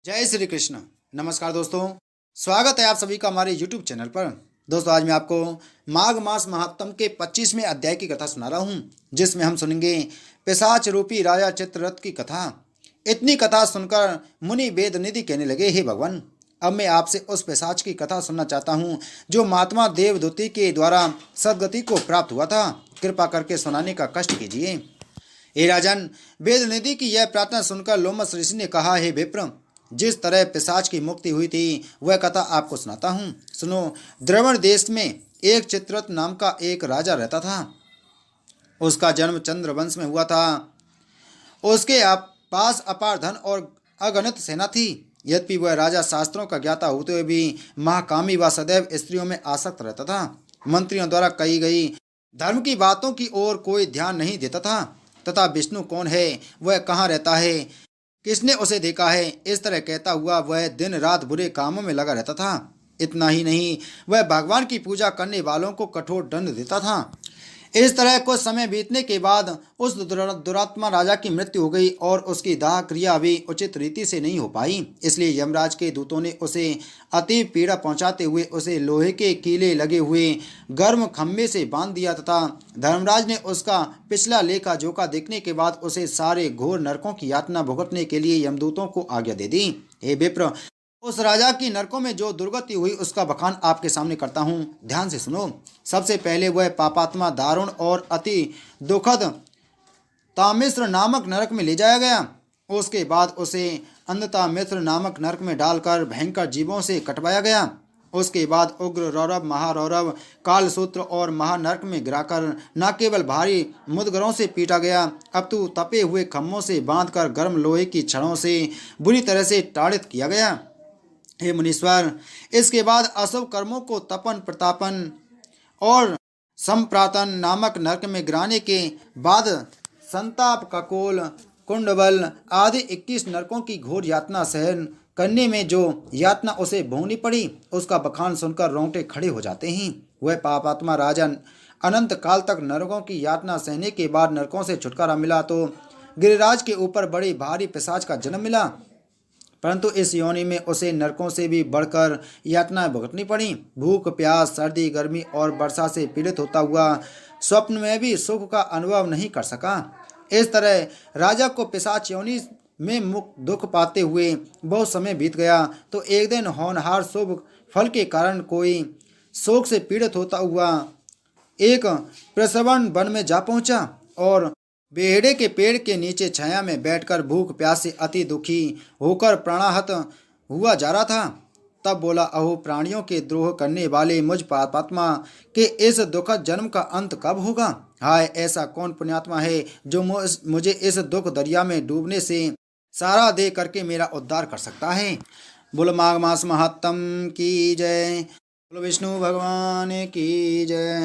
जय श्री कृष्ण। नमस्कार दोस्तों, स्वागत है आप सभी का हमारे YouTube चैनल पर। दोस्तों, आज मैं आपको माघ मास महात्म के 25वें अध्याय की कथा सुना रहा हूँ, जिसमें हम सुनेंगे पिशाच रूपी राजा चित्ररथ की कथा। इतनी कथा सुनकर मुनि वेद निधि कहने लगे, हे भगवान, अब मैं आपसे उस पिशाच की कथा सुनना चाहता हूँ जो महात्मा देवदूति के द्वारा सदगति को प्राप्त हुआ था। कृपा करके सुनाने का कष्ट कीजिए। हे राजन, वेद निधि की यह प्रार्थना सुनकर लोमस ऋषि ने कहा, हे विप्र, जिस तरह पिशाच की मुक्ति हुई थी वह कथा आपको सुनाता हूँ। सुनो। द्रवण देश में एक चित्ररथ नाम का एक राजा रहता था। उसका जन्म चंद्रवंश में हुआ था। उसके पास अपार धन और अगणित सेना थी। यद्यपि वह राजा शास्त्रों का ज्ञाता होते हुए भी महाकामी व सदैव स्त्रियों में आसक्त रहता था। मंत्रियों द्वारा कही गई धर्म की बातों की ओर कोई ध्यान नहीं देता था तथा विष्णु कौन है, वह कहाँ रहता है, किसने उसे देखा है, इस तरह कहता हुआ वह दिन रात बुरे कामों में लगा रहता था। इतना ही नहीं, वह भगवान की पूजा करने वालों को कठोर दंड देता था। इस तरह कुछ समय बीतने के बाद उस दुरात्मा राजा की मृत्यु हो गई और उसकी दाह क्रिया भी उचित रीति से नहीं हो पाई। इसलिए यमराज के दूतों ने उसे अति पीड़ा पहुंचाते हुए उसे लोहे के कीले लगे हुए गर्म खम्भे से बांध दिया तथा धर्मराज ने उसका पिछला लेखा जोखा देखने के बाद उसे सारे घोर नरकों की यातना भुगतने के लिए यमदूतों को आज्ञा दे दी। हे विप्र, उस राजा की नरकों में जो दुर्गति हुई उसका बखान आपके सामने करता हूँ, ध्यान से सुनो। सबसे पहले वह पापात्मा दारुण और अति दुखद तामिश्र नामक नरक में ले जाया गया। उसके बाद उसे अंधता मिश्र नामक नरक में डालकर भयंकर जीवों से कटवाया गया। उसके बाद उग्र रौरव, महारौरव, कालसूत्र और महानरक में गिराकर न केवल भारी मुदगरों से पीटा गया, अपितु तपे हुए खम्भों से बांधकर गर्म लोहे की छड़ों से बुरी तरह से ताड़ित किया गया। हे मुनीश्वर, इसके बाद अशुभ कर्मों को तपन, प्रतापन और संप्रातन नामक नरक में गिराने के बाद संताप, ककोल, कुंडबल आदि 21 नरकों की घोर यातना सहन करने में जो यातना उसे भोगनी पड़ी उसका बखान सुनकर रोंगटे खड़े हो जाते हैं। वह पापात्मा राजन अनंत काल तक नरकों की यातना सहने के बाद नरकों से छुटकारा मिला तो गिरिराज के ऊपर बड़ी भारी पिशाच का जन्म मिला, परंतु इस योनि में उसे नरकों से भी बढ़कर यातनाएं भुगतनी पड़ी। भूख, प्यास, सर्दी, गर्मी और वर्षा से पीड़ित होता हुआ स्वप्न में भी सुख का अनुभव नहीं कर सका। इस तरह राजा को पिशाच योनि में मुख दुख पाते हुए बहुत समय बीत गया तो एक दिन होनहार शुभ फल के कारण कोई शोक से पीड़ित होता हुआ एक प्रसवन वन में जा पहुंचा और बेहड़े के पेड़ के नीचे छाया में बैठकर भूख प्यास से अति दुखी होकर प्राणाहत हुआ जा रहा था। तब बोला, अहो प्राणियों के द्रोह करने वाले मुझ पापात्मा के इस दुखद जन्म का अंत कब होगा? हाय, ऐसा कौन पुण्यात्मा है जो मुझे इस दुख दरिया में डूबने से सारा दे करके मेरा उद्धार कर सकता है। बोलो माघ मास महात्म की जय। बोलो विष्णु भगवान की जय।